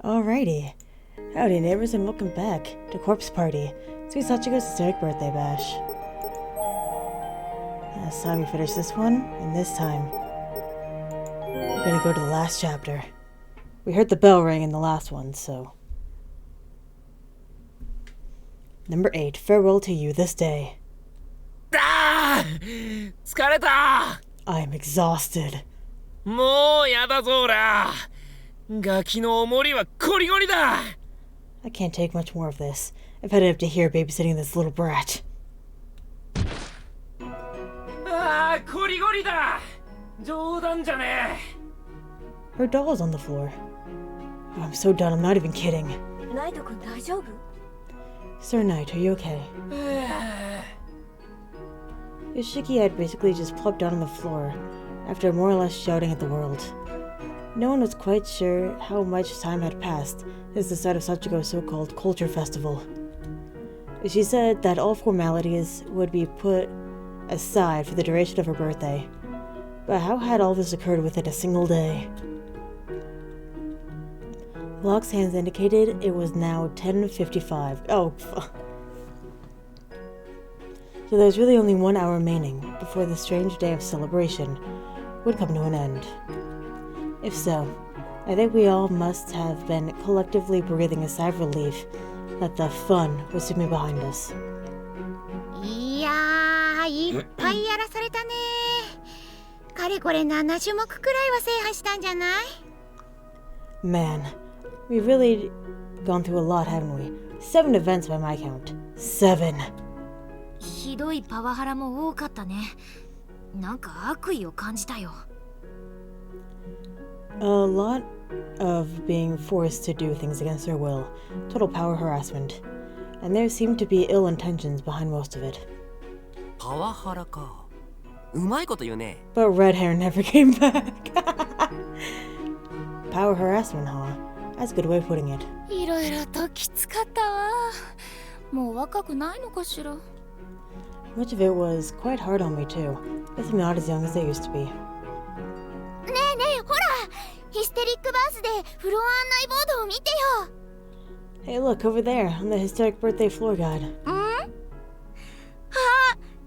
Alrighty. Howdy neighbors and welcome back to Corpse Party. Sweet Sachiko's Hysteric birthday bash. Last time we finished this one, and this time we're gonna go to the last chapter. We heard the bell ring in the last one, so... Number 8, farewell to you this day. Ah! 疲れた! I am exhausted. もうやだぞーら。ガキのおもりはコリゴリだ。I can't take much more of this. I've had it up to here babysitting this little brat. ああ、コリゴリだ。冗談じゃねえ。 Her doll is on the floor. Oh, I'm so done, I'm not even kidding. ナイト君大丈夫? Sir Knight, are you okay? Yoshiki had basically just plopped down on the floor after more or less shouting at the world. No one was quite sure how much time had passed since the start of Sachiko's so-called culture festival. She said that all formalities would be put aside for the duration of her birthday. But how had all this occurred within a single day? Locke's hands indicated it was now 10:55. Oh, so there's really only 1 hour remaining before the strange day of celebration would come to an end. If so, I think we all must have been collectively breathing a sigh of relief that the fun was soon be behind us. いやー、いっぱいやらされたね。かれこれ7種目くらいは制覇したんじゃない? Man, we've really gone through a lot, haven't we? 7 events by my count. 7. ひどいパワハラも多かったね。なんか悪意を感じたよ。A lot of being forced to do things against their will, total power harassment, and there seemed to be ill intentions behind most of it. パワハラか。うまいこと言うね。But red hair never came back. Power harassment, huh? That's a good way of putting it. いろいろときつかったわ。もう若くないのかしら。Much of it was quite hard on me too. Guess I'm not as young as I used to be. ねえねえ、ほら、ヒステリックバースデーフロア案内ボードを見てよ。 Hey, look over there on the Hysteric birthday floor guide.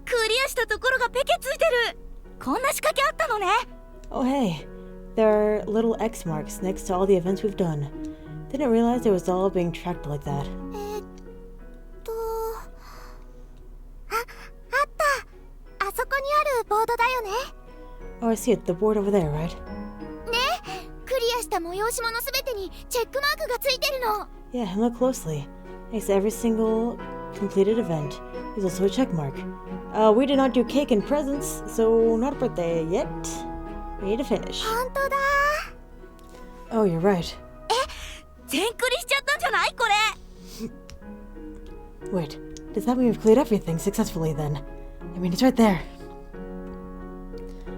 クリアしたところがペケついてる。こんな仕掛けあったのね。 Oh hey, there are little X marks next to all the events we've done. Didn't realize it was all being tracked like that. あった。あそこにあるボードだよね。 Oh, I see it, the board over there, right? ね、クリアした催し物すべてにチェックマークがついてるの。 Yeah, and look closely. Next to every single completed event is also a check mark. We did not do cake and presents, so not a birthday yet. We need to finish. 本当だ。 Oh, you're right. 全クリしちゃったんじゃないこれ。 Wait, does that mean we've cleared everything successfully then? I mean, it's right there.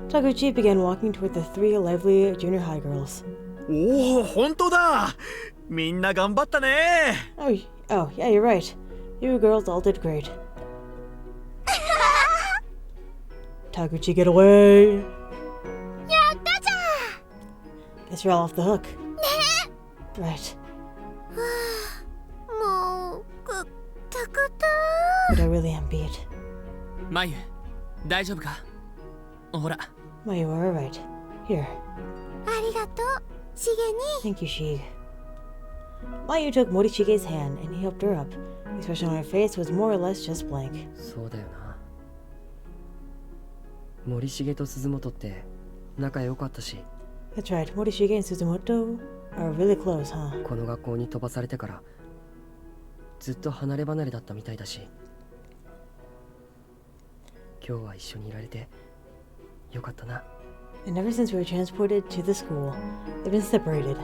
Taguchi began walking toward the 3 lively junior high girls. おお、本当だ。みんな頑張ったね。Oh, yeah, you're right. You girls all did great. Taguchi, get away! やったじゃん。 Guess you're all off the hook. ね。 Right. もうくったくた。 But I really am beat. マユ、大丈夫か？ほら。 Well, you are right. Here. ありがとう、しげに。 Thank you, Shig. Mayu took Morishige's hand and he helped her up. The expression on her face was more or less just blank. そうだよな。森重と鈴本って仲良かったし。That's right, Morishige and Suzumoto are really close, huh? この学校に飛ばされてからずっと離れ離れだったみたいだし。今日は一緒にいられてよかったな。 And ever since we were transported to the school, they've been separated.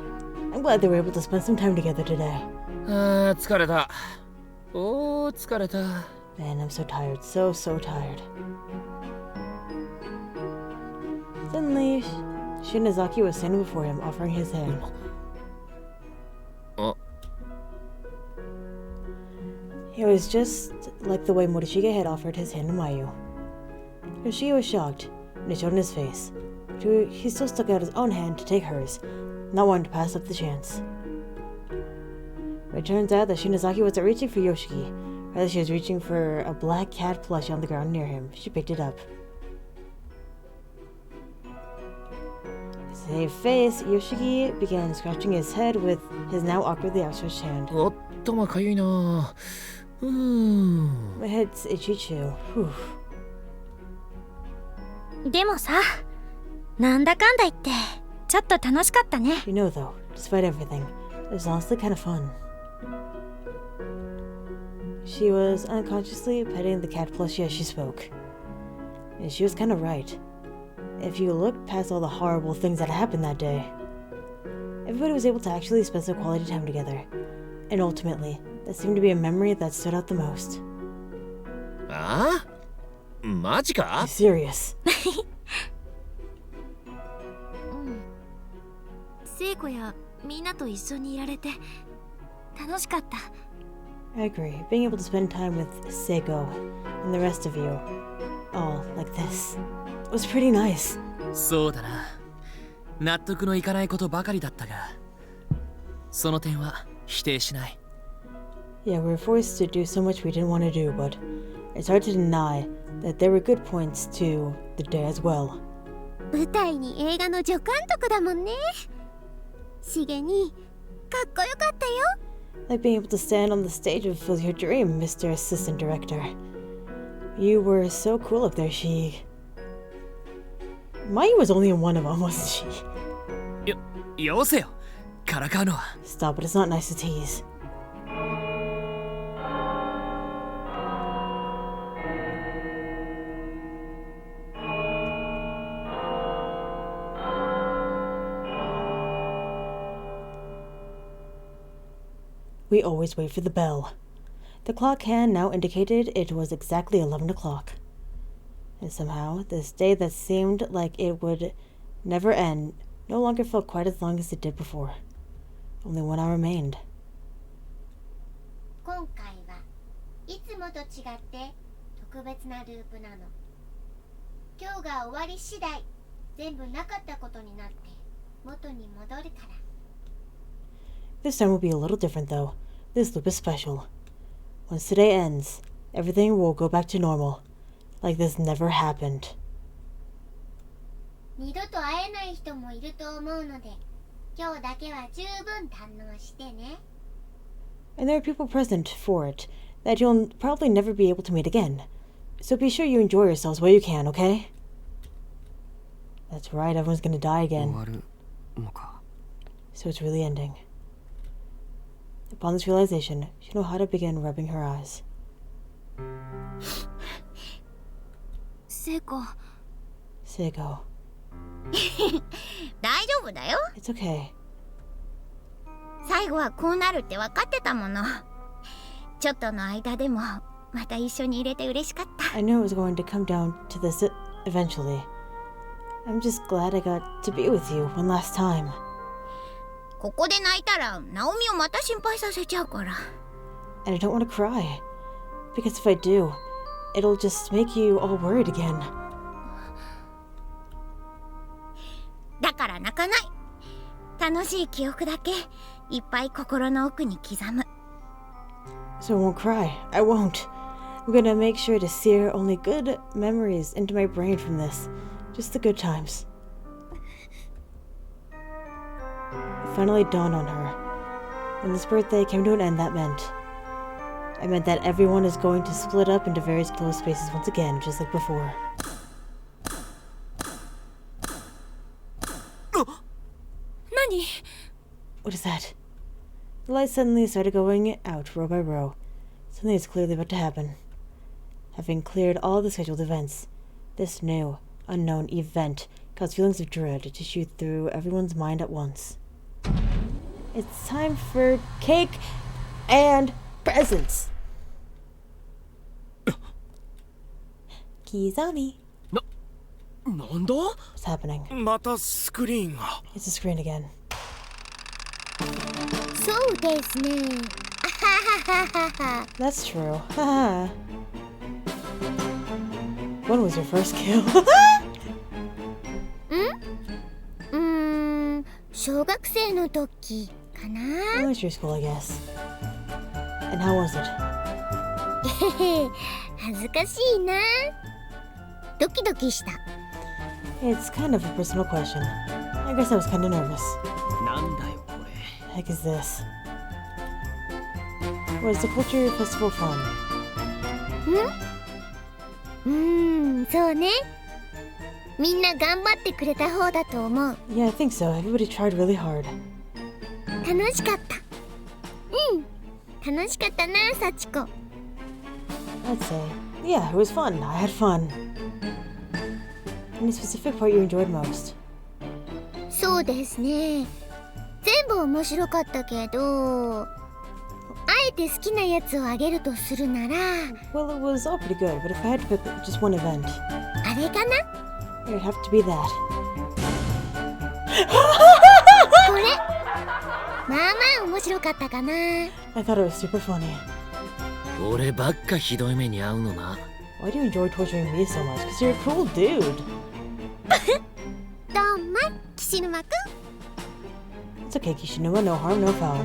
I'm glad they were able to spend some time together today. ああ、疲れた。おー、疲れた。Man, I'm so tired, so tired. Suddenly, Shinozaki was standing before him, offering his hand. It was just like the way Morishige had offered his hand to Mayu. Yoshiki was shocked, and it showed in his face. But he still stuck out his own hand to take hers, not wanting to pass up the chance. But it turns out that Shinozaki wasn't reaching for Yoshiki. Rather, she was reaching for a black cat plushie on the ground near him. She picked it up. Save face, Yoshiki began scratching his head with his now awkwardly outstretched hand. 頭かゆいな。My head's itchy too. Whew. でもさ、なんだかんだ言ってちょっと楽しかったね。 You know though, despite everything, it was honestly kind of fun. She was unconsciously petting the cat plushie as she spoke. And she was kind of right. If you look past all the horrible things that happened that day, everybody was able to actually spend some quality time together. And ultimately, that seemed to be a memory that stood out the most. ああ、マジか I'm serious. 聖子やみんなと一緒にいられて楽しかった。 I agree. Being able to spend time with Seiko and the rest of you, all like this, was pretty nice. そうだな。納得のいかないことばかりだったが、その点は否定しない。Yeah, we were forced to do so much we didn't want to do, but it's hard to deny that there were good points to the day as well. 舞台に映画の助監督だもんね。しげにかっこよかったよ。 Like being able to stand on the stage and fulfill your dream, Mr. Assistant Director. You were so cool up there, Shi. Mai was only in one of them, wasn't she? よせよ、からかうのは。 Stop it, it's not nice to tease. We always wait for the bell. The clock hand now indicated it was exactly 11 o'clock. And somehow, this day that seemed like it would never end no longer felt quite as long as it did before. Only 1 hour remained. 今回はいつもと違って特別なループなの。今日が終わり次第、全部なかったことになって元に戻るから。 This time will be a little different though. This loop is special. Once today ends, everything will go back to normal. Like this never happened. 二度と会えない人もいると思うので、今日だけは十分堪能してね。 And there are people present for it that you'll probably never be able to meet again. So be sure you enjoy yourselves while you can, okay? That's right, everyone's gonna die 終 again. わるのか。 So it's really ending. Upon this realization, Shinohara began rubbing her eyes. 聖子、 Seiko, 大丈夫だよ。 it's okay. 最後はこうなるって分かってたもの。ちょっとの間でもまた一緒に入れて嬉しかった。 I knew it was going to come down to this eventually. I'm just glad I got to be with you one last time. ここで泣いたらナオミをまた心配させちゃうから。 And I don't want to cry. Because if I do, it'll just make you all worried again. だから泣かない。楽しい記憶だけいっぱい心の奥に刻む。 So I won't cry. I won't. I'm gonna make sure to sear only good memories into my brain from this. Just the good times. It finally dawned on her. When this birthday came to an end, that meant... It meant that everyone is going to split up into various closed spaces once again, just like before. 何？ What is that? The lights suddenly started going out row by row. Something is clearly about to happen. Having cleared all the scheduled events, this new, unknown event caused feelings of dread to shoot through everyone's mind at once. It's time for cake and presents! Kizami. なんだ What's happening? またスクリーンが It's the screen again. そうですね。あはははは。 That's true. Haha. When was your first kill? 小学生の時かな。 Elementary school, I guess. And how was it? 恥ずかしいな。ドキドキした。It's kind of a personal question. I guess I was kind of nervous. なんだよこれ。 Heck is this? Was the culture festival fun? そうね。みんな頑張ってくれた方だと思う。Yeah, I think so. Everybody tried really hard. 楽しかった。楽しかったな、サチコ。I'd say, yeah, it was fun. I had fun. Any specific part you enjoyed most? そうですね。全部面白かったけど、あえて好きなやつをあげるとするなら、 Well, it was all pretty good, but if I had to pick just one event, あれかな？ it'd have to be that. これまあまあ面白かったかな。 I thought it was super funny. 俺ばっかひどい目に遭うのな。 Why do you enjoy torturing me so much? Because you're a cool dude. どんまい、岸沼くん。 It's okay, Kishinuma. No harm, no foul.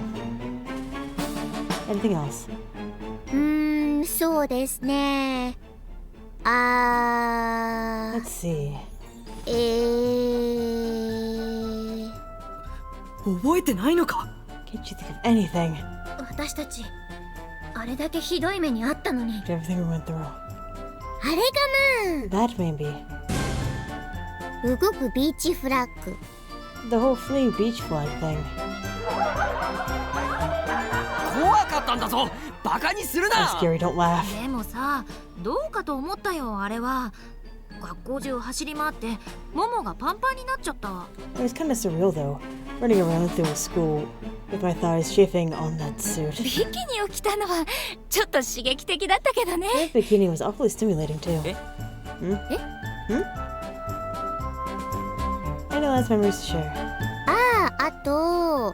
Anything else? そうですね。Let's see. 覚えてないのか？ Can't you think of anything? 私たちあれだけひどい目にあったのに。 After everything we went through. あれか That maybe. な。動くビーチフラッグ。 The whole fleeing beach flag thing. 怖かったんだぞ。バカにする That's な。 scary, don't laugh. でもさ、どうかと思ったよ、あれは。学校中走り回ってももがパンパンになっちゃった。 It was kind of surreal though, running around through a school with my thighs chafing on that suit. ビキニを着たのはちょっと刺激的だったけどね。 That bikini was awfully stimulating too. Eh? Any last memories to share? あと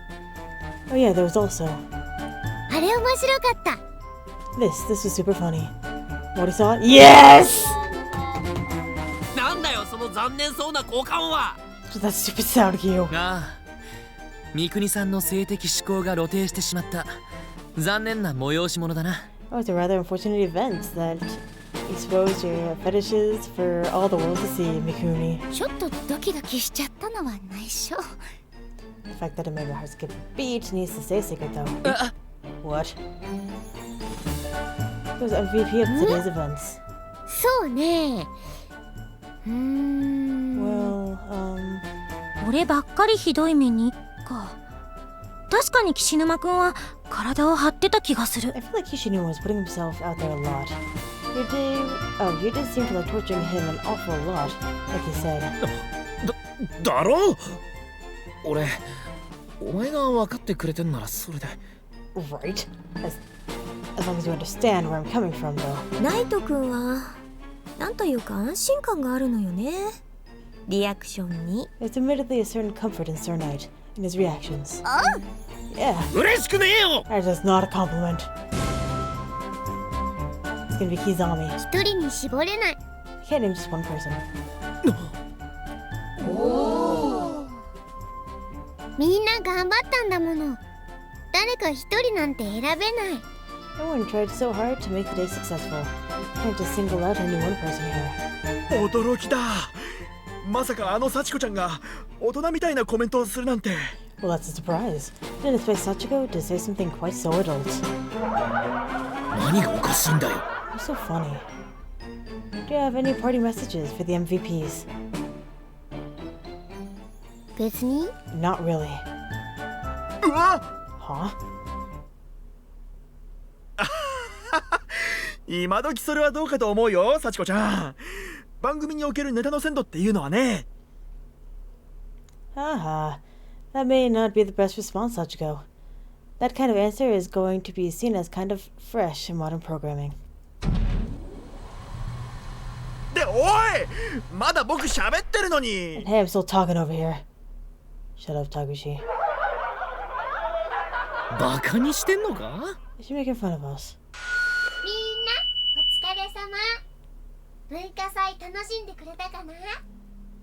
Oh yeah, there was also あれ面白かった。 this. This was super funny. What saw it? Yes! なんだよその残念そうな交換は。 That stupid sound cue. ああ、三國さんの性的思考が露呈してしまった。残念な催し物だな。 Oh, it's a rather unfortunate event that exposed your fetishes for all the world to see, Mikuni. ちょっとドキドキしちゃったのは内緒。 The fact that it made my heart skip a beat needs to stay secret though. What? It was MVP of today's events. そうね。Well, 俺ばっかりひどい目にか。確かに岸沼くんは体を張ってた気がする。 I feel like Kishinuma was putting himself out there a lot. You did seem to like torturing him an awful lot, like you said. だろう。俺、お前が分かってくれてんならそれで。 Right? As long as you understand where I'm coming from, though. ナイトくんはなんというか安心感があるのよね。リアクションに。 There's admittedly a certain comfort in Sir Knight, in his reactions. Yeah, 嬉しくねえよ。 that is not a compliment. It's gonna be Kizami. 一人に絞れない。 I can't name just one person. みんな頑張ったんだもの。誰か一人なんて選べない。 No one tried so hard to make the day successful. Can't just single out any one person here. 驚きだ。まさかあの幸子ちゃんが大人みたいなコメントをするなんて。 Well, that's a surprise. Didn't expect Sachiko to say something quite so adult. 何がおかしいんだよ。 You're so funny. Do you have any party messages for the MVPs? 別に。 Not really. うわ Huh? 今時それはどうかと思うよ幸子ちゃん。番組におけるネタの鮮度っていうのはね。 Haha. That may not be the best response, Sachiko. That kind of answer is going to be seen as kind of fresh in modern programming. でおいまだ僕喋ってるのに。 And hey, I'm still talking over here. Shut up, Taguchi. バカにしてんのか？ Is she making fun of us? みんなお疲れ様。文化祭楽しんでくれたかな？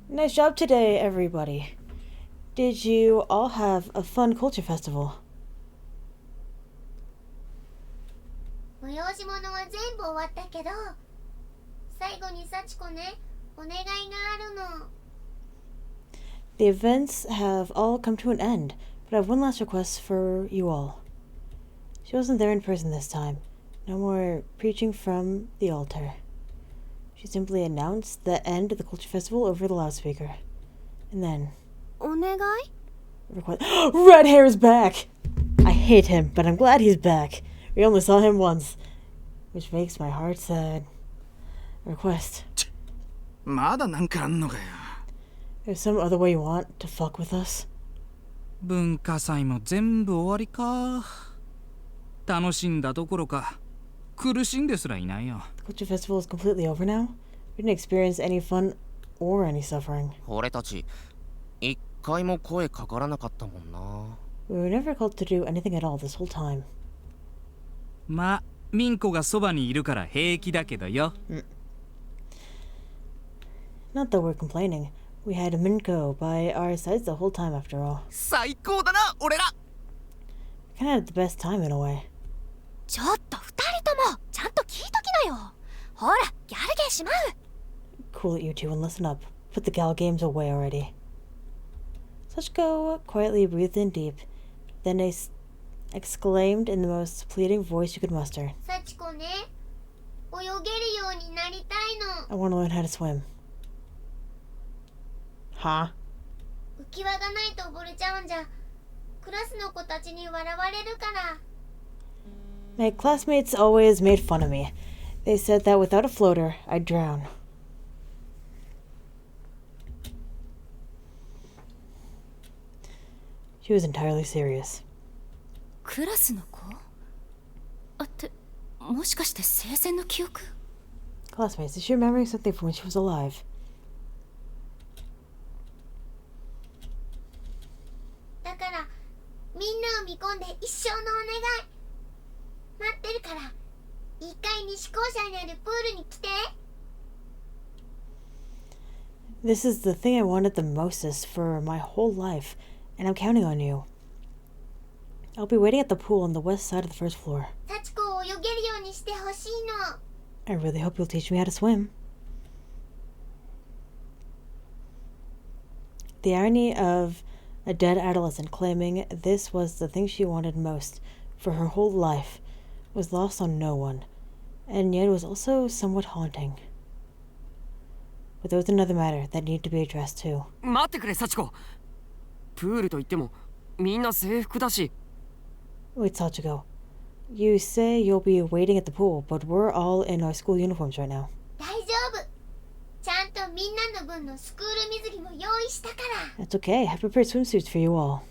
Nice job today, everybody. Did you all have a fun culture festival? 催し物は全部終わったけど、最後に幸子ね、お願いがあるの。The events have all come to an end, but I have one last request for you all. She wasn't there in person this time. No more preaching from the altar. She simply announced the end of the culture festival over the loudspeaker. And then... お願い？ Red Hair's back! I hate him, but I'm glad he's back. We only saw him once, which makes my heart sad. Request. まだなんかあんのかよ。 There's some other way you want to fuck with us? 文化祭も全部終わりか。楽しんだどころか苦しんですらいないよ。 The culture festival is completely over now? We didn't experience any fun or any suffering. 俺たち一回も声かからなかったもんな。 We were never called to do anything at all this whole time. まあミンコがそばにいるから平気だけどよ。Not that we're complaining. We had Minko by our sides the whole time after all. 最高だな俺ら。 We kinda had the best time in a way. ちょっと二人ともちゃんと聞いときなよ。ほら、ギャルゲーしまう。 Cool it, you two, and listen up. Put the gal games away already. Sachiko quietly breathed in deep, then exclaimed in the most pleading voice you could muster. 幸子ね、泳げるようになりたいの。 I want to learn how to swim. Huh? 浮き輪がないと溺れちゃうんじゃ、クラスの子たちに笑われるから。 My classmates always made fun of me. They said that without a floater, I'd drown. She was entirely serious. クラスの子？あって、もしかして生前の記憶？ Classmates, is she remembering something from when she was alive? だからみんなを見込んで一生のお願い待ってるから、一回西校舎にあるプールに来て。 This is the thing I wanted the mostest for my whole life, and I'm counting on you. I'll be waiting at the pool on the west side of the first floor. 幸子を泳げるようにしてほしいの。 I really hope you'll teach me how to swim. The irony of a dead adolescent claiming this was the thing she wanted most for her whole life was lost on no one, and yet was also somewhat haunting. But there was another matter that needed to be addressed too. 待ってくれ幸子。プールといってもみんな制服だし。 Wait, Sachiko. You say you'll be waiting at the pool, but we're all in our school uniforms right now. 大丈夫。ちゃんとみんなの分のスクール水着も用意したから。 That's okay. I have prepared swimsuits for you all.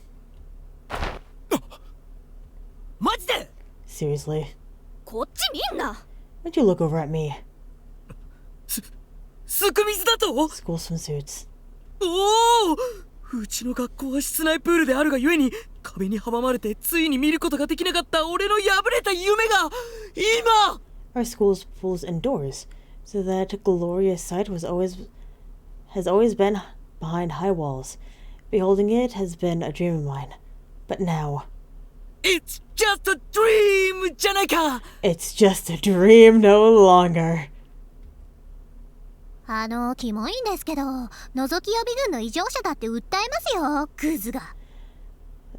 マジで？ Seriously? こっち見んな。 Why'd you look over at me? すく水だと？ School swimsuits. おお！うちの学校は室内プールであるがゆえに壁に阻まれてついに見ることができなかった俺の破れた夢が今！ Our school's pool's indoors, so that glorious sight has always been behind high walls. Beholding it has been a dream of mine. But now... It's just a dream じゃないか！ It's just a dream no longer. キモいんですけど、覗き予備軍の異常者だって訴えますよ、クズが。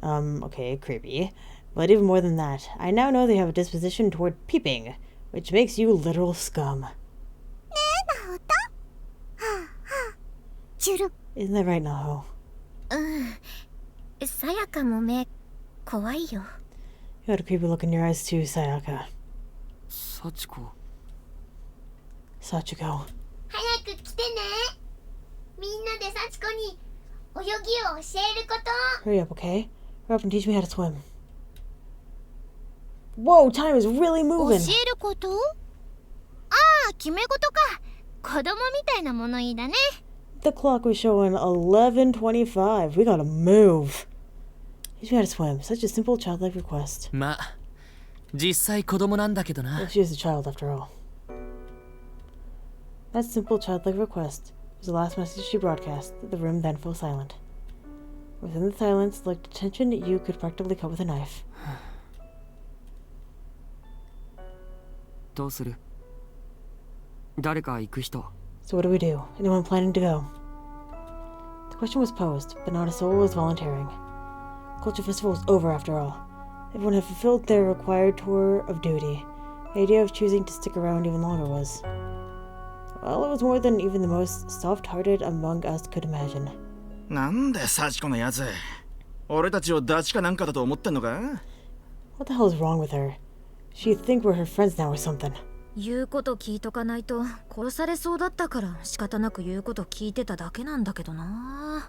Okay, creepy. But even more than that, I now know they have a disposition toward peeping, which makes you literal scum. ねえ、ナオト？はあはあ。チュル。 Isn't that right, Naho? さやかも目、怖いよ。 You had a creepy look in your eyes too, Sayaka. 幸子。 Sachiko. 早く来てね。みんなで幸子に泳ぎを教えること。 Hurry up, okay? Hurry up and teach me how to swim. Whoa, time is really 教 moving! えること？ああ、決め事か。子供みたいな物言いだね。 The clock was showing 11:25. We gotta move. Teach me how to swim. Such a simple childlike request. まあ実際子供なんだけどな。 Well, she is a child after all. That simple childlike request was the last message she broadcast. The room then fell silent. Within the silence, like tension you could practically cut with a knife. どうする？誰か行く人。 So what do we do? Anyone planning to go? The question was posed, but not a soul was volunteering. The Culture Festival was over after all. Everyone had fulfilled their required tour of duty. The idea of choosing to stick around even longer was... well, it was more than even the most soft-hearted among us could imagine. なんでサチコのやつ、俺たちをダチかなんかだと思ってんのか？ What the hell is wrong with her? She'd think we're her friends now or something. 言うこと聞いとかないと殺されそうだったから仕方なく言うこと聞いてただけなんだけどな。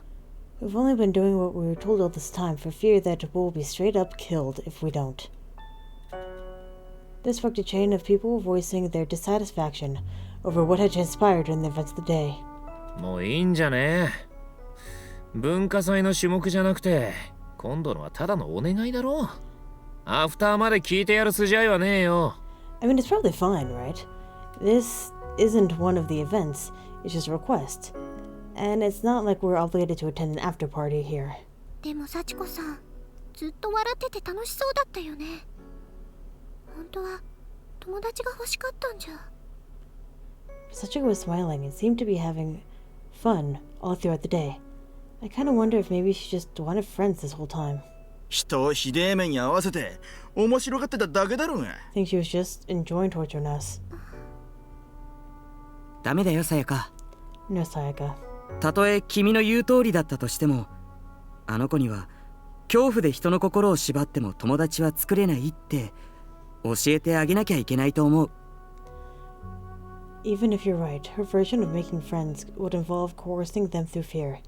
We've only been doing what we were told all this time for fear that we'll be straight up killed if we don't. This sparked a chain of people voicing their dissatisfaction over what had transpired during the events of the day. もういいんじゃね？文化祭の種目じゃなくて、今度のはただのお願いだろ。アフターまで聞いてやる筋合いはねえよ。I mean, it's probably fine, right? This isn't one of the events, it's just a request. And it's not like we're obligated to attend an after party here. でも幸子さん、ずっと笑ってて楽しそうだったよね。本当は友達が欲しかったんじゃ。Sachiko was smiling and seemed to be having fun all throughout the day. I kind of wonder if maybe she just wanted friends this whole time. 人をひでえ目に合わせて面白がってただけだろうが。I think she was just enjoying torturing us. ダメだよ、さやか。 No, Sayaka. たとえ君の言う通りだったとしても、あの子には恐怖で人の心を縛っても友達は作れないって教えてあげなきゃいけないと思う。 Even if you're right, her version of making friends would involve coercing them through fear.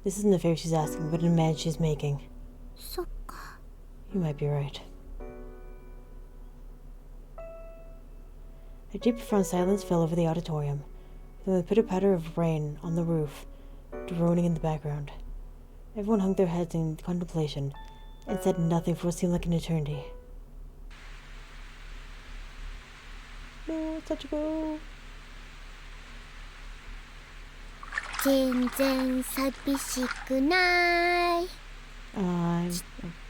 This isn't a favor she's asking, but a demand she's making. そっか。 You might be right. A deep profound silence fell over the auditorium, then the pitter-patter of rain on the roof, droning in the background. Everyone hung their heads in contemplation, and said nothing for what seemed like an eternity. No, Sachiko! 全然寂しくない。 I'm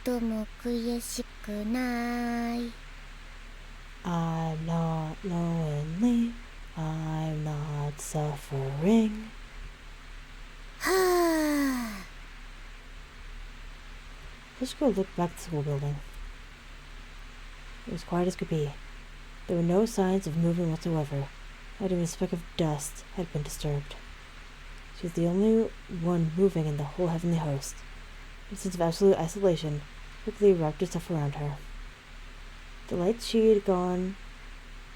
とも悔しくない。 not lonely. I'm not suffering. はあ。 Sachiko looked back at the school building. It was quiet as could be. There were no signs of movement whatsoever. Not even a speck of dust had been disturbed. She was the only one moving in the whole heavenly host. A sense of absolute isolation quickly wrapped itself around her. The lights she had gone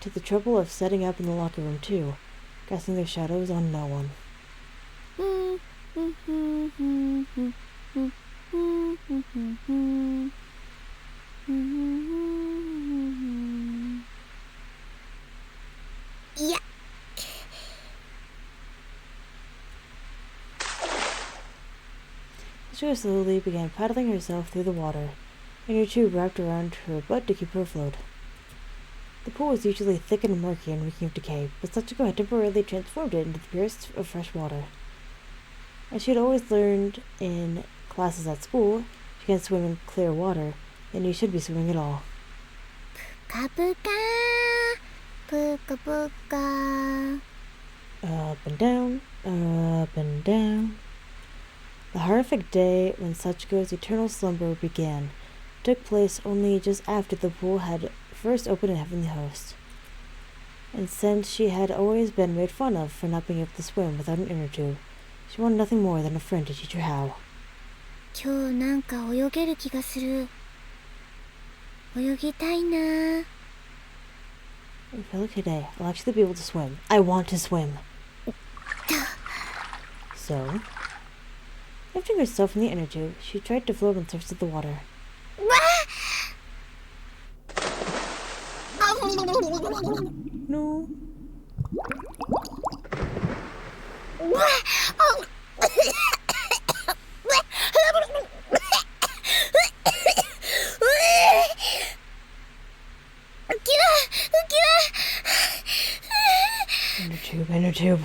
to the trouble of setting up in the locker room too, casting their shadows on no one. Yeah. Sachiko slowly began paddling herself through the water, and her tube wrapped around her butt to keep her afloat. The pool was usually thick and murky and reeking of decay, but Sachiko had temporarily transformed it into the purest of fresh water. As she had always learned in classes at school, if you can't swim in clear water, then you should be swimming at all. ぷかぷかぷかぷか。 Up and down, up and down. The horrific day when Sachiko's eternal slumber began took place only just after the pool had first opened in Heavenly Host. And since she had always been made fun of for not being able to swim without an inner tube, she wanted nothing more than a friend to teach her how. 今日なんか泳げる気がする。泳ぎたいな。 I feel like today I'll actually be able to swim. I want to swim. So, lifting herself from the inner tube, she tried to float on the surface of the water. No. Inner tube, inner tube.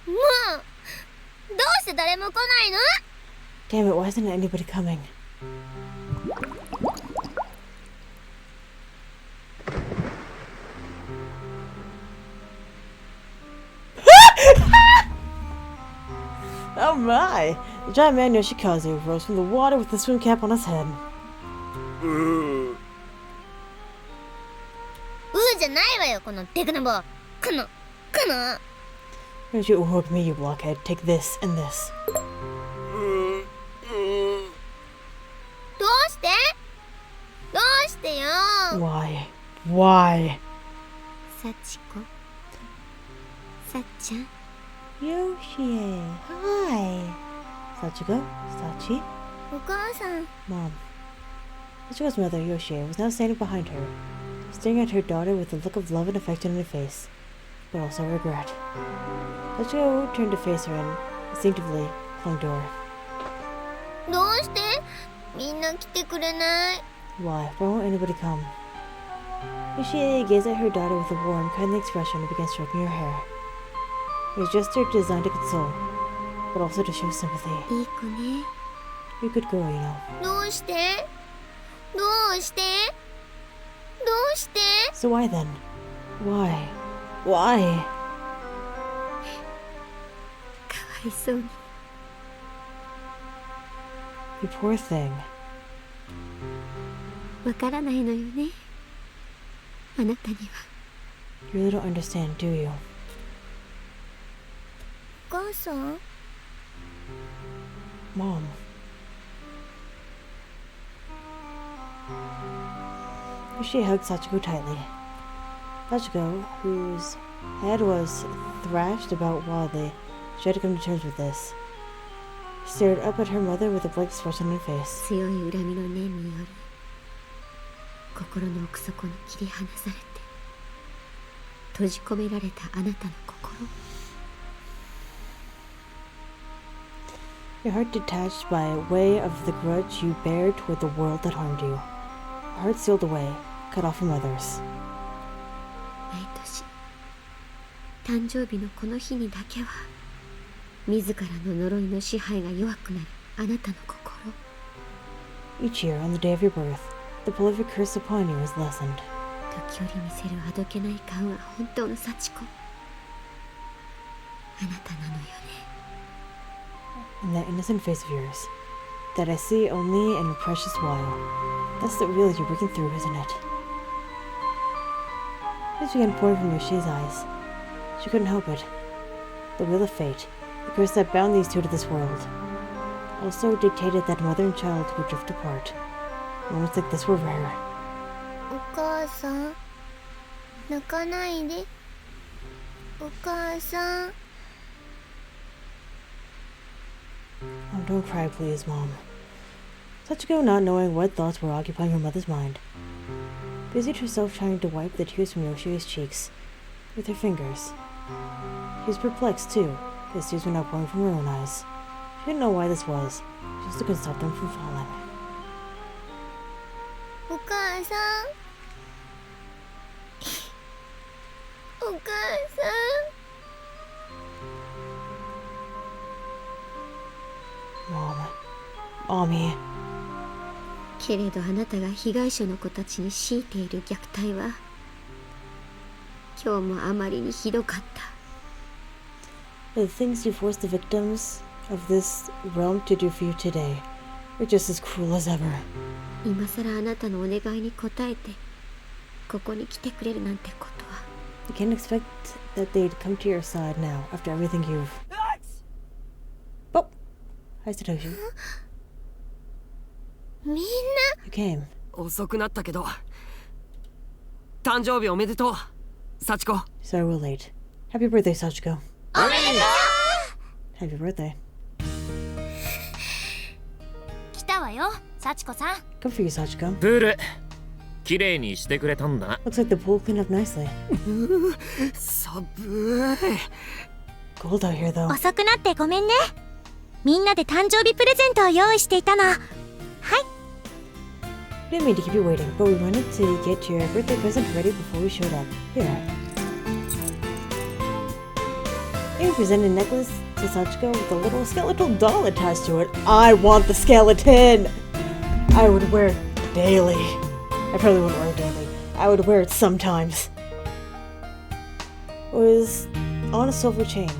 もうどうして誰も来ないの？ Damn it, why isn't anybody coming? Oh my! The giant man Yoshikazu rose from the water with the swim cap on his head. じゃないわよ、このデクノボ。この。 Don't you hook me, you blockhead. Take this and this. どうして？どうしてよ。 Why? Why? サチコ。さっちゃん。 Yoshie. Hi. Sachiko? Sachi? お母さん。 Mom. Sachiko's mother, Yoshie, was now standing behind her, staring at her daughter with a look of love and affection in her face, but also regret. Sachiko turned to face her and instinctively clung to her. どうして？みんな来てくれない。 Why? Why won't anybody come? Yoshie gazed at her daughter with a warm, kindly expression and began stroking her hair. It was a gesture designed to console, but also to show sympathy. いい子ね。 You're a good girl, you know. どうして？どうして？どうして？ So why then? Why? Why? かわいそうに。 You poor thing. わからないのよね。あなたには。 You really don't understand, do you? お母さん？ Mom. Yoshie hugged Sachiko tightly. Sachiko, whose head was thrashed about wildly, tried to come to terms with this. She stared up at her mother with a blank expression on her face. 強い恨みの念により心の奥底に切り離されて閉じ込められたあなたの心。 Your heart detached by way of the grudge you bear toward the world that harmed you. A heart sealed away, cut off from others. 毎年誕生日のこの日にだけは自らの呪いの支配が弱くなるあなたの心。 Each year, on the day of your birth, the pull of your curse upon you is lessened. 時折見せるあどけない顔が本当の幸子。あなたなのよね。 And that innocent face of yours, that I see only in a precious while, that's the real you're breaking through, isn't it? Tears began pouring from Yoshi's eyes. She couldn't help it. The wheel of fate, the curse that bound these two to this world, also dictated that mother and child would drift apart. Moments like this were rare. お母さん、泣かないで。お母さん。 Oh, don't cry, please, Mom. Sachiko, not knowing what thoughts were occupying her mother's mind, busied herself trying to wipe the tears from Yoshie's cheeks with her fingers. She was perplexed, too, because tears were now pouring from her own eyes. She didn't know why this was, she just couldn't stop them from falling. お母さん。お母さん。 Mom. Mommy. けれどあなたが被害者の子たちに強いている虐待は今日もあまりにひどかった。 The things you forced the victims of this realm to do for you today were just as cruel as ever. 今さらあなたのお願いに応えてここに来てくれるなんてことは。 You can't expect that they'd come to your side now after everything you've... Oh! Hi, Satoshi. みんな You came. 遅くなったけど誕生日おめでとう幸子。 Sorry we're late. Happy birthday, Sachiko. おめでと Happy birthday. 来たわよ、幸子さん。 Good for you, Sachiko. プールきれいにしてくれたんだな。 Looks like the pool cleaned up nicely. 寒い。 Cold out here, though. 遅くなってごめんね。みんなで誕生日プレゼントを用意していたの。はい。 We didn't mean to keep you waiting, but we wanted to get your birthday present ready before we showed up. Here. We presented a necklace to Sachiko with a little skeletal doll attached to it. I want the skeleton! I would wear it daily. I probably wouldn't wear it daily. I would wear it sometimes. It was on a silver chain,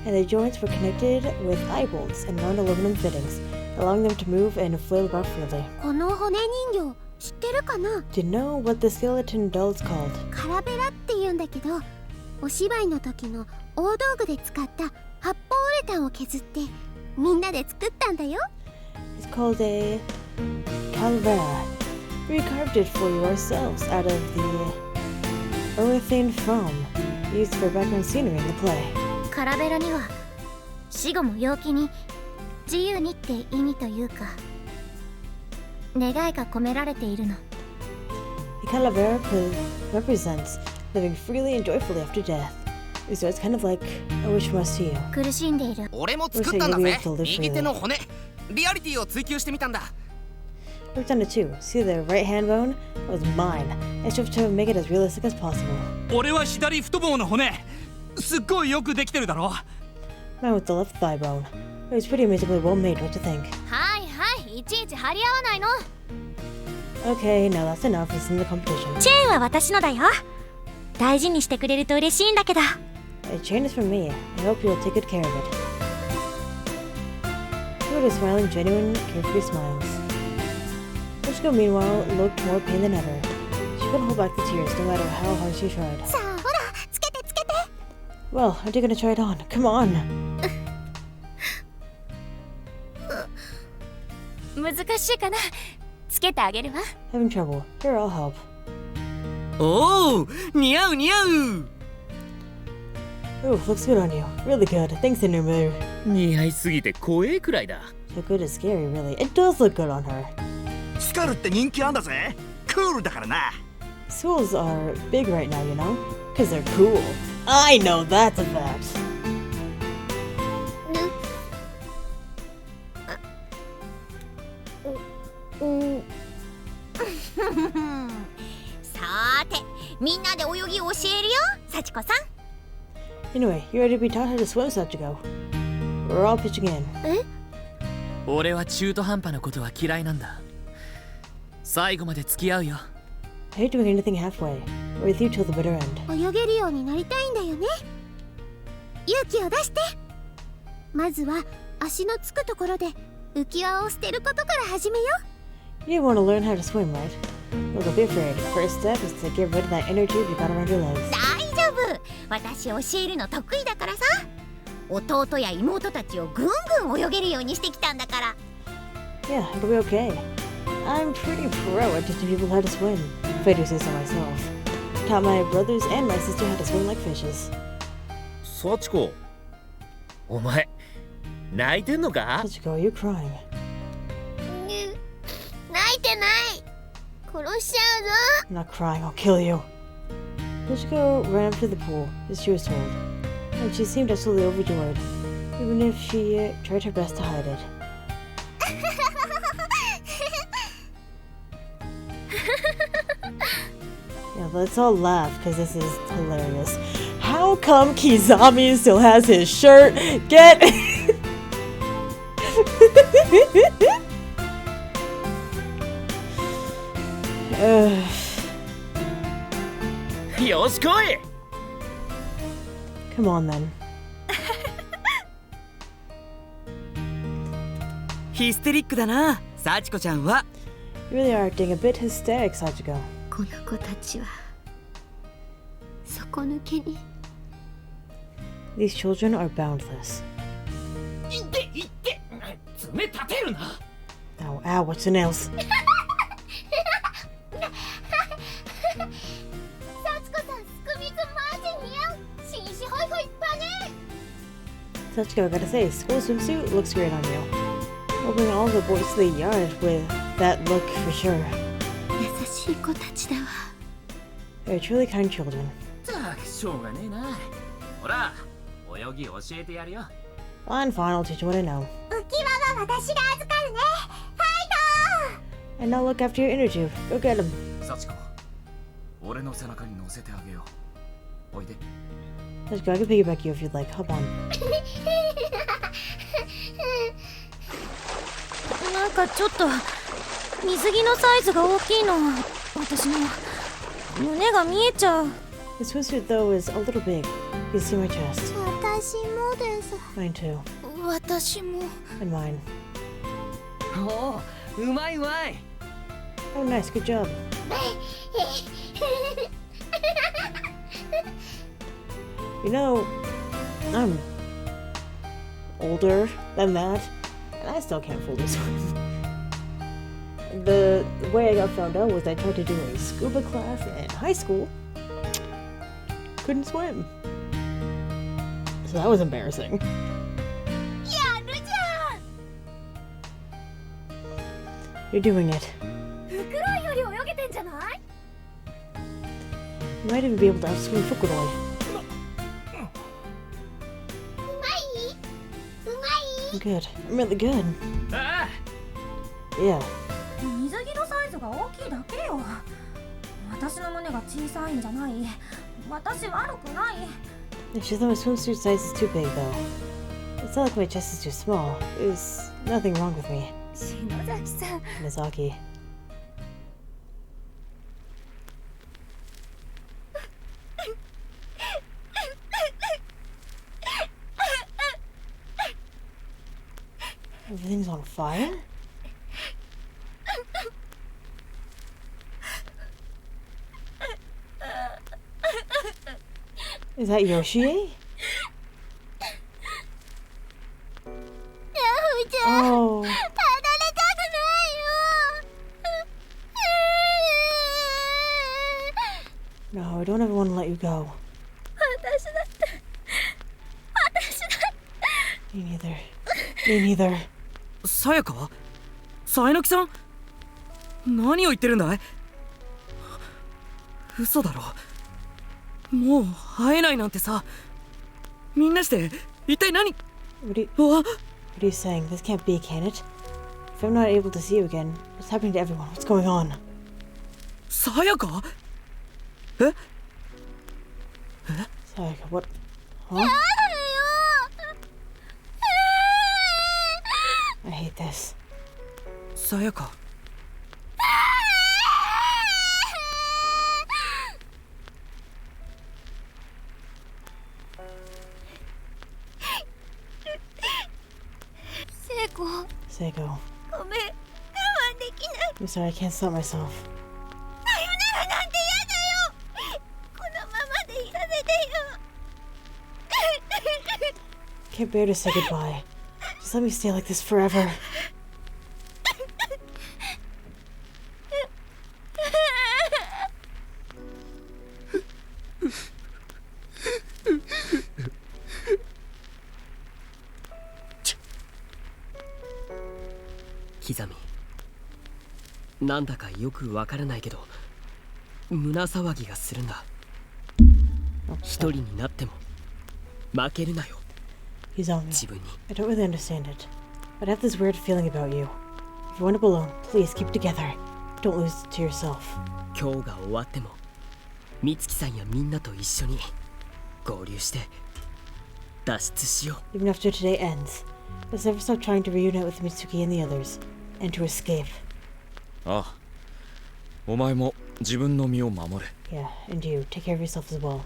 and the joints were connected with eye bolts and round aluminum fittings, allowing them to move and flail about freely. この骨人形知ってるかな？ Do you know what the skeleton doll is called? カラベラって言うんだけど、お芝居の時の大道具で使った発泡ウレタンを削ってみんなで作ったんだよ。 It's called a calavera. We carved it for you ourselves out of the urethane foam used for background scenery in the play. カラベラには死後も陽気に自由にって意味というか願いが込められているの。 The calavera represents living freely and joyfully after death. So it's kind of like a wish from us to you. 苦しんでいる。俺も作ったんだぜ。右手の骨。リアリティを追求してみたんだ。Worked on it too. See the right hand bone? It was mine. I strove to make it as realistic as possible. 俺は左太ももの骨すっごいよくできてるだろ。 Mine with the left thigh bone. It was pretty amazingly well made, what do you think? はいはい、いちいち張り合わないの。 Okay, now that's enough. It's in the competition. チェーンは私のだよ。大事にしてくれると嬉しいんだけど。 A chain is from me. I hope you'll take good care of it. She was smiling genuine, carefree smiles. Sachiko, meanwhile, looked more pain than ever. She couldn't hold back the tears, no matter how hard she tried. さあ、ほら、つけてつけて。 Well, aren't you gonna try it on? Come on! 難しいかな。つけてあげるわ。 Having trouble. Here, I'll help. おお、似合う似合う。Oh, looks good on you. Really good. Thanks, Inumu. 似合いすぎて怖えくらいだ。 So good is scary, really. It does look good on her. スカルって人気あんだぜ。クールだからな。 Schools are big right now, you know? Because they're cool. I know that's a fact. さーて、みんなで泳ぎ教えるよ、幸子さん。 Anyway, you ready to be taught how to swim, Sachiko? We're all pitching in. 俺は中途半端なことは嫌いなんだ。最後まで付き合うよ。 I hate doing anything halfway. We're with you till the bitter end. 泳げるようになりたいんだよね。勇気を出して。まずは足のつくところで浮き輪を捨てることから始めよう。 You want to learn how to swim, right? Well, don't be afraid. First step is to get rid of that inner tube you got around your legs. 大丈夫。私教えるの得意だからさ。弟や妹たちをぐんぐん泳げるようにしてきたんだから。 Yeah, it'll be okay. I'm pretty pro at teaching people how to swim, if I do say so myself. Taught my brothers and my sister how to swim like fishes. サチコ、お前泣いてんのか？ Sachiko, you're crying. 泣いてない。殺しちゃうぞ。 I'm not crying, I'll kill you. Sachiko ran up to the pool, as she was told, and she seemed absolutely overjoyed, even if she tried her best to hide it. Yeah, let's all laugh, because this is hilarious. How come Kizami still has his shirt? Get...よし来い。 Come on then. ヒステリックだな、サチコちゃんは。 You really are acting a bit hysteric, Sachiko. この子たちは底抜けに。 These children are boundless. いっていって、爪立てるな。 Ow, ow, what's the nails? 幸子さん、すくみずマジ似合う。紳士ホイホイパネ。 Sachiko, I gotta say, school swimsuit looks great on you. We'll bring all the boys to the yard with that look for sure. 優しい子たちだわ。 They're truly kind children. たくしょうがねえな。ほら、泳ぎ教えてやるよ。 Fine, fine, I'll teach you what I know. 浮き輪は私が預かるね。ファイト。 And now look after your inner tube. Go get him. サチコ、俺の背中に乗せてあげよう。おいで。Sachiko, I can piggyback you if you'd like. Hop on. なんかちょっと水着のサイズが大きいの。私の胸が見えちゃう。 The swimsuit though is a little big. You can see my chest. 私もです。 Mine too. 私も。 And mine. おお、うまいうまい。 Oh, nice. Good job. You know, I'm older than that, and I still can't fully swim. The way I got found out was I tried to do a scuba class in high school. Couldn't swim. So that was embarrassing. You're doing it. You might even be able to outswim Fukuroy. Good. I'm really good. Yeah. 水着のサイズが大きいだけよ。私の胸が小さいんじゃない。私悪くない。 She thought my swimsuit size is too big, though. It's not like my chest is too small. There's nothing wrong with me. 篠崎さん。 Mizaki. Everything's on fire? Is that Yoshie? Oh. No, I don't ever want to let you go. Me neither. Me neither. さやか？さえのきさん？何を言ってるんだい？嘘だろ。もう会えないなんてさ。みんなして一体何？ What are you saying? This can't be, can it? If I'm not able to see you again, what's happening to everyone? What's going on? さやか？え？ Sayaka, what? Huh? I hate this. さやか。Seiko. I'm sorry, I can't stop myself. I can't bear to say goodbye. Just let me stay like this forever. Kizami. なんだかよくわからないけど、胸騒ぎがするんだ。一人になっても負けるなよ。Kizami, 自分に。 I don't really understand it, but I have this weird feeling about you. If you wind up alone, please keep together. Don't lose it to yourself. 今日が終わっても、美月さんやみんなと一緒に合流して脱出しよう。 Even after today ends, let's never stop trying to reunite with Mitsuki and the others, and to escape. ああ、お前も自分の身を守れ。 Yeah, and you, take care of yourself as well.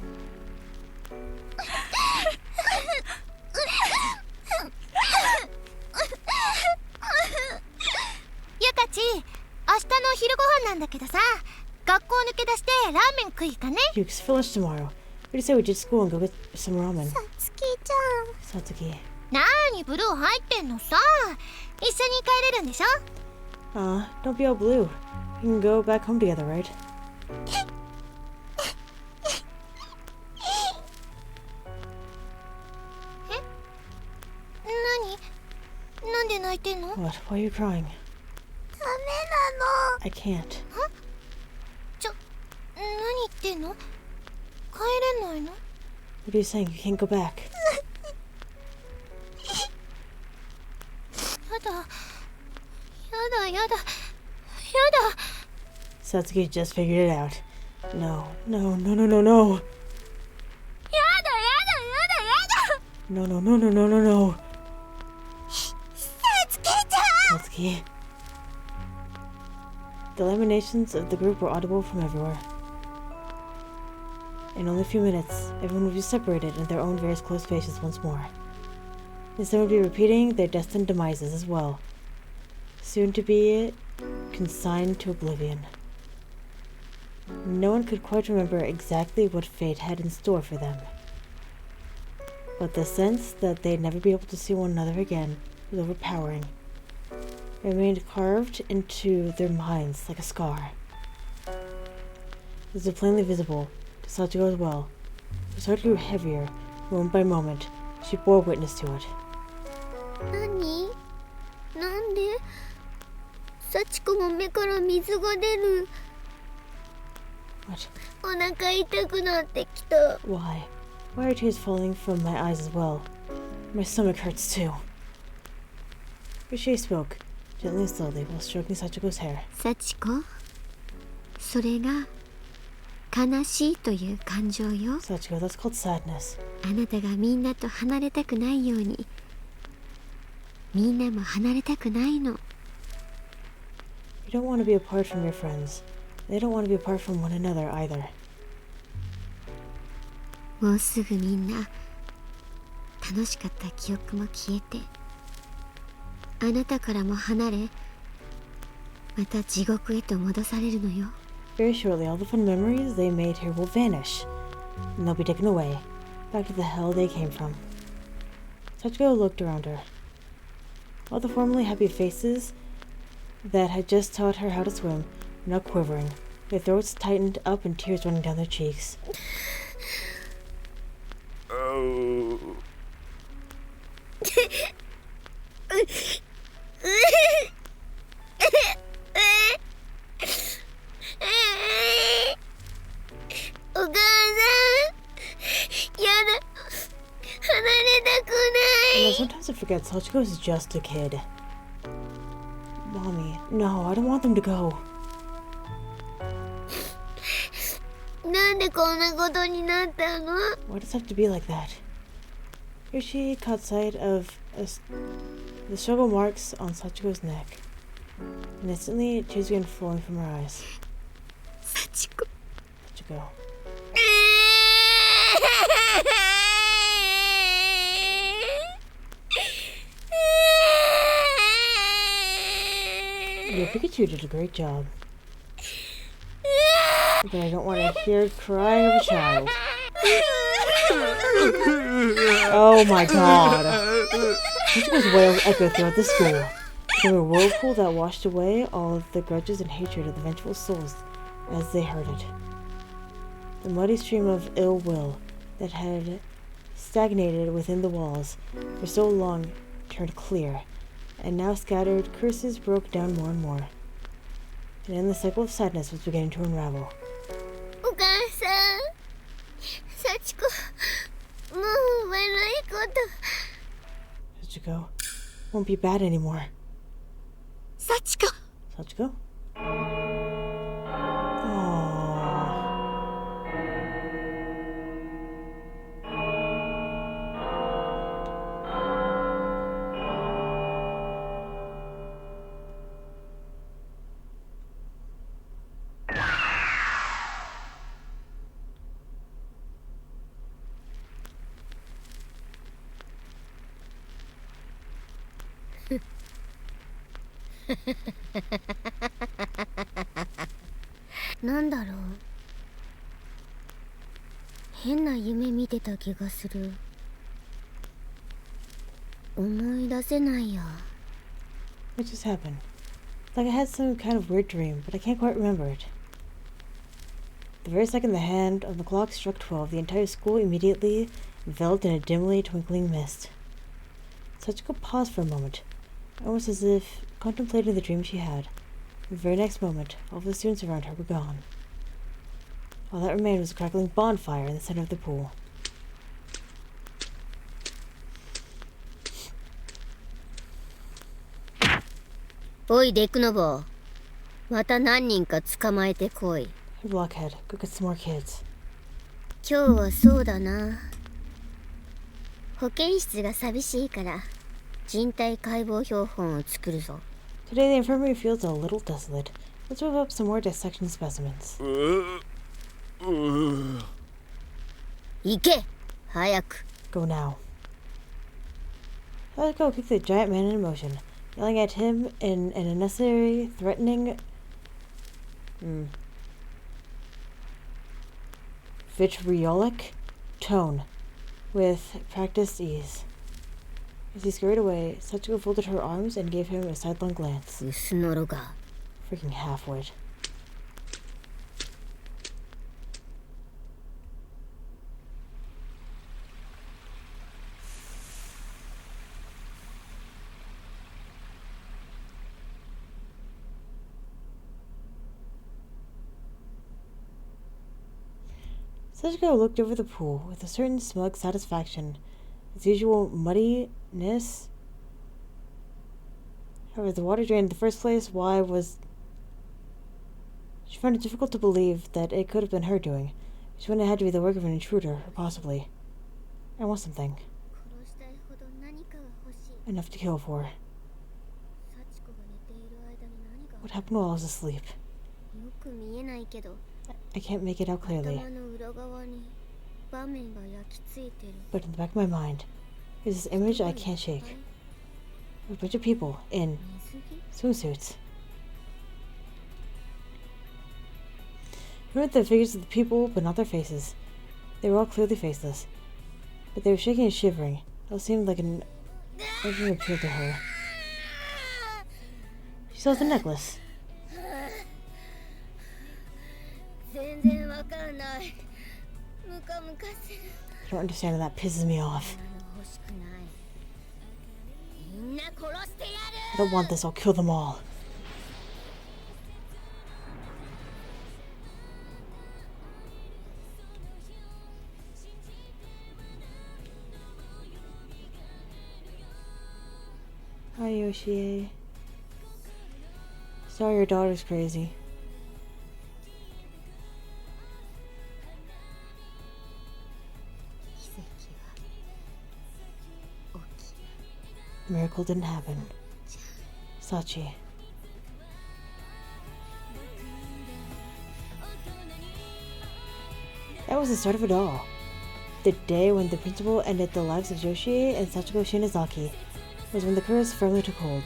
ゆかち、明日の昼ご飯なんだけどさ、学校抜け出してラーメン食いかね。 Dukes, for lunch tomorrow. We decided we'd just go and go get some ramen. さつきちゃん。 Satsuki. なーにブルー入ってんのさ。一緒に帰れるんでしょ。 Don't be all blue. We can go back home together, right? なんで泣いてんの？ What? Why are you crying? ダメなの。 I can't. 何言ってんの？帰れないの？ What are you saying? You can't go back. やだ。 Satsuki just figured it out. No. やだ。No, no, no, no, no, no, no. Satsuki. The lamentations of the group were audible from everywhere. In only a few minutes, everyone would be separated in their own various close spaces once more. And some would be repeating their destined demises as well, soon to be consigned to oblivion. No one could quite remember exactly what fate had in store for them, but the sense that they'd never be able to see one another again was overpowering. It remained carved into their minds like a scar. This was plainly visible to Sachiko as well. Her heart grew heavier, moment by moment. She bore witness to it. 何？なんで？幸子も目から水が出る。What? お腹痛くなってきた。Why? Why are tears falling from my eyes as well? My stomach hurts too. Rishi spoke, gently and slowly, while stroking Sachiko's hair. 幸子、それが悲しいという感情よ。Sachiko, that's called sadness. あなたがみんなと離れたくないように、みんなも離れたくないの。You don't want to be apart from your friends. They don't want to be apart from one another either. もうすぐみんな楽しかった記憶も消えて、あなたからも離れ、また地獄へと戻されるのよ。Very shortly, all the fun memories they made here will vanish, and they'll be taken away, back to the hell they came from. Sachiko looked around her. All the formerly happy faces that had just taught her how to swim were now quivering, their throats tightened up and tears running down their cheeks. Oh. お母さん、やだ、離れたくない。 Sometimes I forget Sachiko is just a kid. Mommy, no, I don't want them to go. なんでこんなことになったの？ Why does it have to be like that? Here she caught sight of the struggle marks on Sachiko's neck, and instantly tears began flowing from her eyes. 幸子。 Sachiko. Your Pikachu did a great job. But I don't want to hear crying of a child. Oh my god. Sachiko's wails echoed throughout the school, became a whirlpool that washed away all of the grudges and hatred of the vengeful souls as they heard it. The muddy stream of ill will that had stagnated within the walls for so long turned clear, and now scattered curses broke down more and more. And then the cycle of sadness was beginning to unravel. お母さん、幸子、もう悪いこと。Sachiko won't be bad anymore. 幸子。Sachiko? Oh. なんだろう。変な夢見てた気がする。思い出せないや。What just happened? Like I had some kind of weird dream, but I can't quite remember it. The very second the hand on the clock struck 12, the entire school immediately enveloped in a dimly twinkling mist. Sachiko paused for a moment, almost as if contemplating the dream she had. The very next moment, all the students around her were gone. All that remained was a crackling bonfire in the center of the pool. おいデクノボー、また何人か捕まえてこい。 Hey Blockhead, go get some more kids. 今日はそうだな。保健室が寂しいから人体解剖標本を作るぞ。 Today the infirmary feels a little desolate. Let's whip up some more dissection specimens. 行け早く。 Go now. Sachiko kicked the giant man in motion, yelling at him in an unnecessary, threatening, vitriolic tone with practiced ease. As he scurried away, Sachiko folded her arms and gave him a sidelong glance. 薄のろが。 Freaking half-wit. Sachiko looked over the pool with a certain smug satisfaction. Its usual muddiness. However, the water drained in the first place. Why was... She found it difficult to believe that it could have been her doing. She wouldn't have had to be the work of an intruder, or possibly. I want something. Enough to kill for. What happened while I was asleep? I can't make it out clearly. But in the back of my mind, there's this image I can't shake. A bunch of people in swimsuits. I remember the figures of the people, but not their faces. They were all clearly faceless. But they were shaking and shivering. It all seemed like an urgent appeal to her. She saw the necklace. I don't understand, and that pisses me off. I don't want this, I'll kill them all. Hi, Yoshie. Sorry your daughter's crazy. The miracle didn't happen. Sachi. That was the start of it all. The day when the principal ended the lives of Yoshie and Sachiko Shinozaki was when the curse firmly took hold.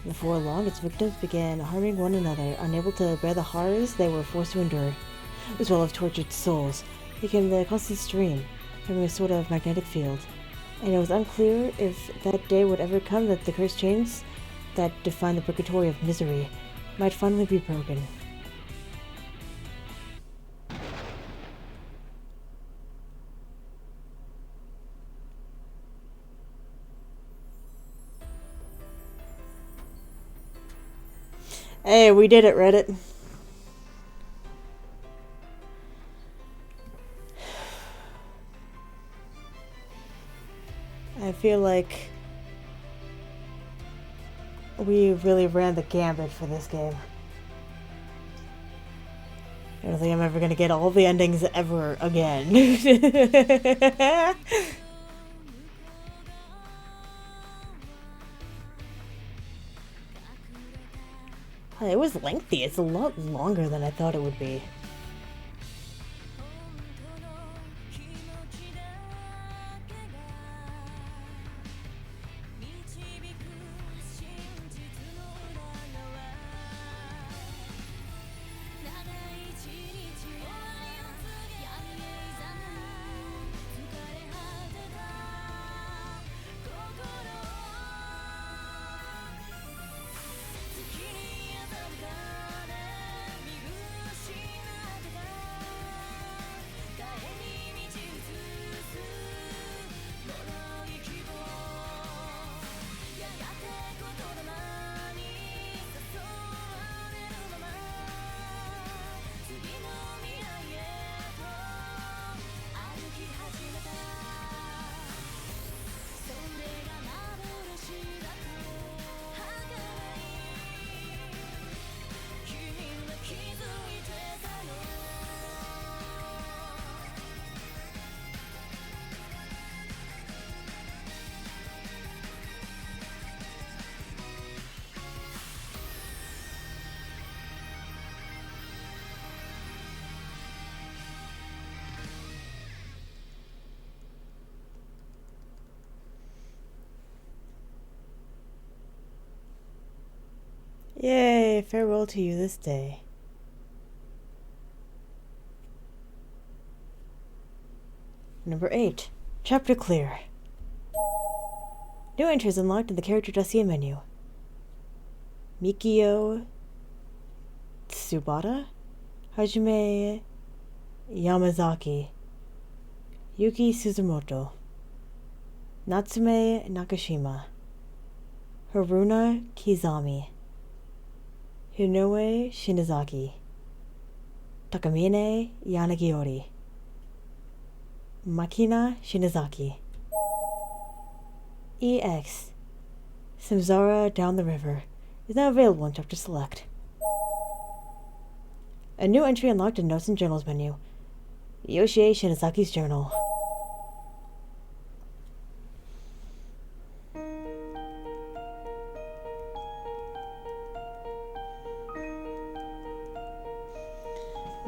And before long, its victims began harming one another, unable to bear the horrors they were forced to endure. This well of tortured souls became the constant stream, having a sort of magnetic field. And it was unclear if that day would ever come that the cursed chains that define the purgatory of misery might finally be broken. Hey, we did it, Reddit. I feel like we really ran the gambit for this game. I don't think I'm ever gonna get all the endings ever again. It was lengthy. It's a lot longer than I thought it would be. say farewell to you this day. Number 8. Chapter Clear. New entries unlocked in the character dossier menu. Mikio Tsubata, Hajime Yamazaki, Yuki Suzumoto, Natsume Nakashima, Haruna Kizami, Hinoe Shinazaki, Takamine Yanagiori, Makina Shinazaki, EX Samsara Down the River is now available in Chapter Select. A new entry unlocked in Notes and Journals menu. Yoshie Shinazaki's journal.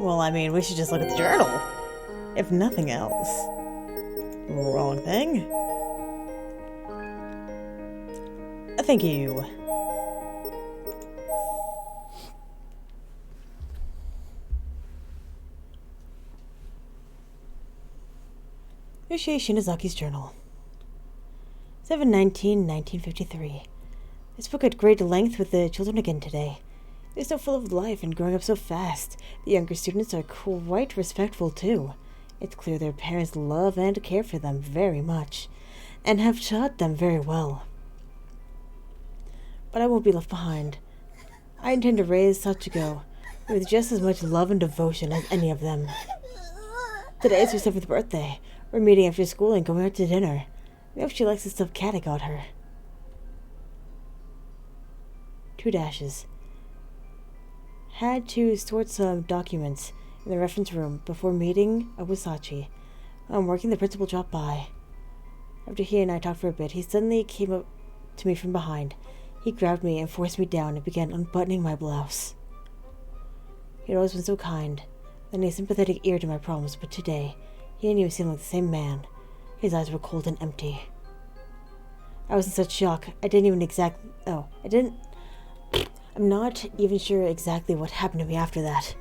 Well, I mean, we should just look at the journal. If nothing else. Wrong thing. Thank you. Yoshie Shinazaki's journal. 7/19/1953. I spoke at great length with the children again today. They're so full of life and growing up so fast. The younger students are quite respectful too. It's clear their parents love and care for them very much, and have taught them very well. But I won't be left behind. I intend to raise Sachiko with just as much love and devotion as any of them. Today is her 7th birthday. We're meeting after school and going out to dinner. I hope she likes the stuffed cat I got her. 2 dashes. Had to sort some documents in the reference room before meeting Awasachi. I'm working, the principal dropped by. After he and I talked for a bit, he suddenly came up to me from behind. He grabbed me and forced me down and began unbuttoning my blouse. He had always been so kind, lending a sympathetic ear to my problems, but today, he didn't even seem like the same man. His eyes were cold and empty. I was in such shock, I'm not even sure exactly what happened to me after that.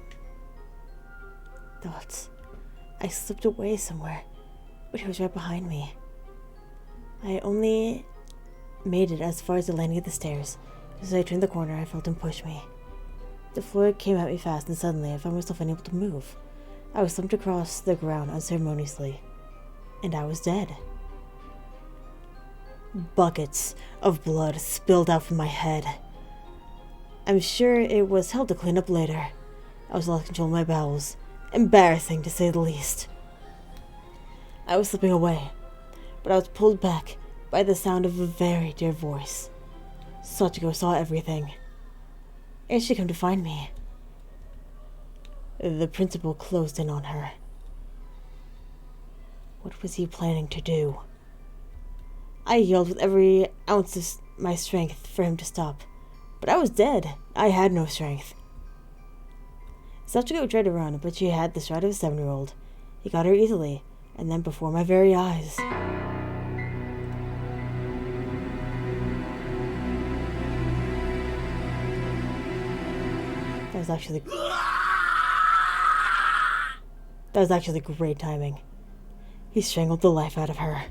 Thoughts. I slipped away somewhere, but he was right behind me. I only made it as far as the landing of the stairs. As I turned the corner, I felt him push me. The floor came at me fast, and suddenly I found myself unable to move. I was slumped across the ground unceremoniously, and I was dead. Buckets of blood spilled out from my head. I'm sure it was hell to clean up later. I was lost control of my bowels. Embarrassing, to say the least. I was slipping away, but I was pulled back by the sound of a very dear voice. Sachiko saw everything, and she came to find me. The principal closed in on her. What was he planning to do? I yelled with every ounce of my strength for him to stop, but I was dead. I had no strength. Sachiko tried to run, but she had the stride of a 7-year-old. He got her easily, and then before my very eyes. That was actually great timing. He strangled the life out of her.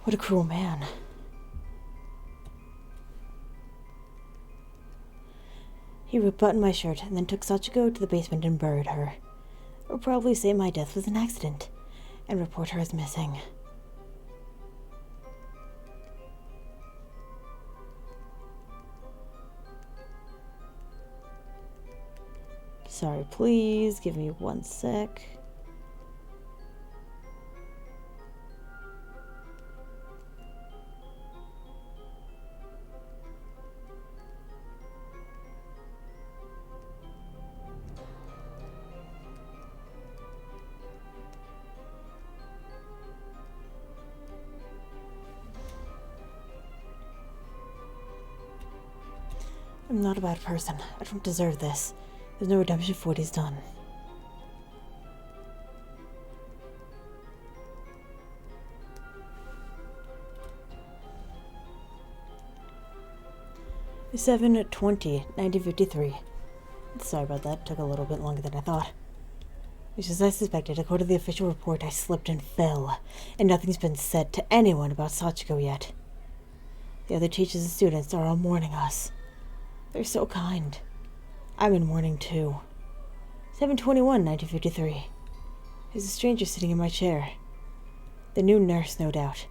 What a cruel man. He buttoned my shirt and then took Sachiko to the basement and buried her. Or probably say my death was an accident and report her as missing. Sorry, please give me 1 sec. I'm not a bad person. I don't deserve this. There's no redemption for what he's done. 7/20/1953. Sorry about that, took a little bit longer than I thought. Just as I suspected, according to the official report, I slipped and fell, and nothing's been said to anyone about Sachiko yet. The other teachers and students are all mourning us. They're so kind. I'm in mourning too. 7/21/1953. There's a stranger sitting in my chair. The new nurse, no doubt.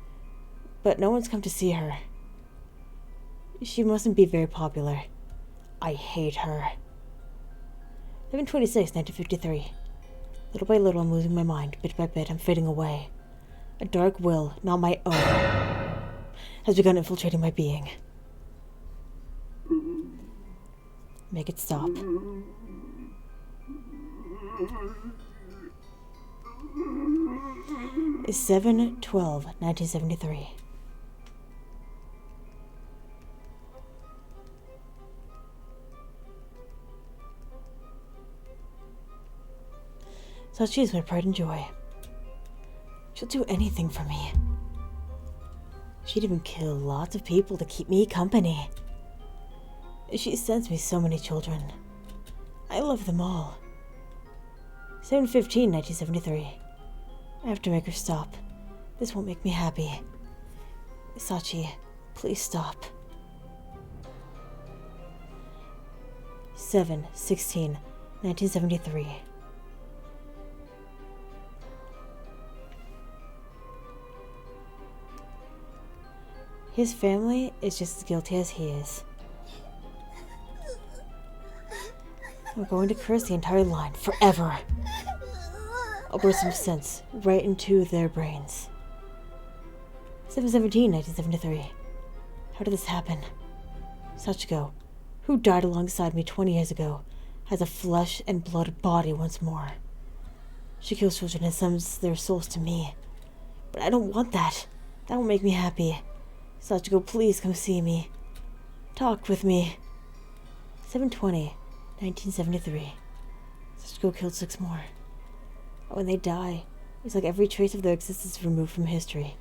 But no one's come to see her. She mustn't be very popular. I hate her. 7/26/1953. Little by little, I'm losing my mind. Bit by bit, I'm fading away. A dark will, not my own, has begun infiltrating my being. Make it stop. It's 7/12/1973. Sachi is my pride and joy. She'll do anything for me. She'd even kill lots of people to keep me company. She sends me so many children. I love them all. 7/15/1973. I have to make her stop. This won't make me happy. Sachi, please stop. 7/16/1973. His family is just as guilty as he is. I'm going to curse the entire line forever. I'll burst some sense right into their brains. 7/17/1973. How did this happen? Sachiko, who died alongside me 20 years ago, has a flesh and blood body once more. She kills children and sends their souls to me. But I don't want that. That won't make me happy. Sachiko, please come see me. Talk with me. 7/20/1973. Sachiko killed 6 more. When they die, it's like every trace of their existence is removed from history.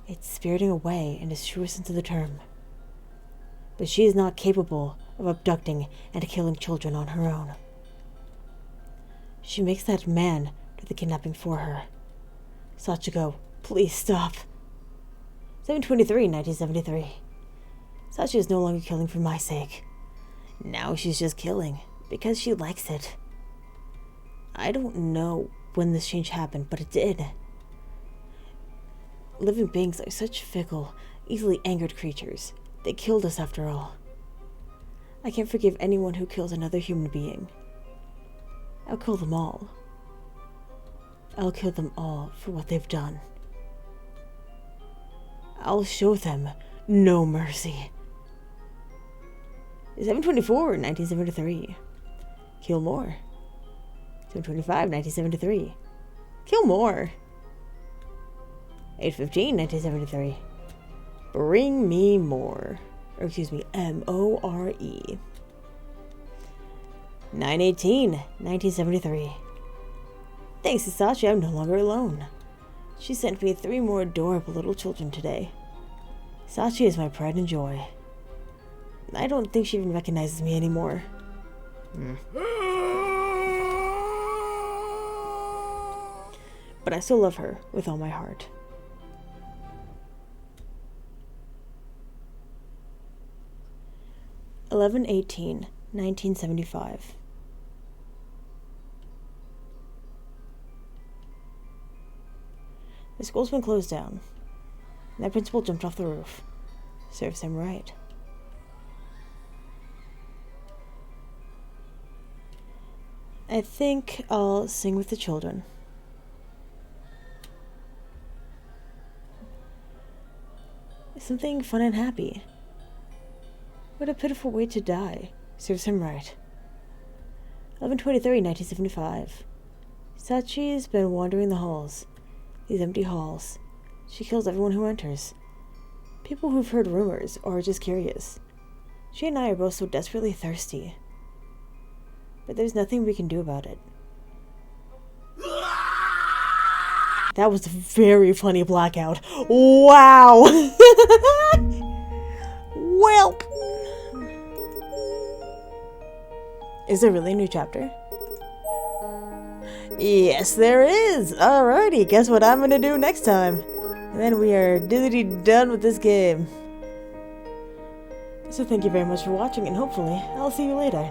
It's spiriting away in its truest sense of the term. But she is not capable of abducting and killing children on her own. She makes that man do the kidnapping for her. Sachiko, please stop. 7/23/1973. Sachi is no longer killing for my sake. Now she's just killing because she likes it. I don't know when this change happened, but it did. Living beings are such fickle, easily angered creatures. They killed us after all. I can't forgive anyone who kills another human being. I'll kill them all. I'll kill them all for what they've done. I'll show them no mercy. 7/24/1973. Kill more. 7/25/1973. Kill more. 8/15/1973. Bring me more. Or excuse me, MORE. 9/18/1973. Thanks to Sachi, I'm no longer alone. She sent me 3 more adorable little children today. Sachi is my pride and joy. I don't think she even recognizes me anymore. But I still love her with all my heart. (11/18/1975). The school's been closed down. That principal jumped off the roof. Serves him right. I think I'll sing with the children. Something fun and happy. What a pitiful way to die. Serves him right. 11/23/1975. Sachi's been wandering the halls. These empty halls. She kills everyone who enters. People who've heard rumors or are just curious. She and I are both so desperately thirsty. But there's nothing we can do about it. That was a very funny blackout. Wow! Well, Is there really a new chapter? Yes, there is! Alrighty, guess what I'm gonna do next time? And then we are done with this game. So thank you very much for watching, and hopefully I'll see you later.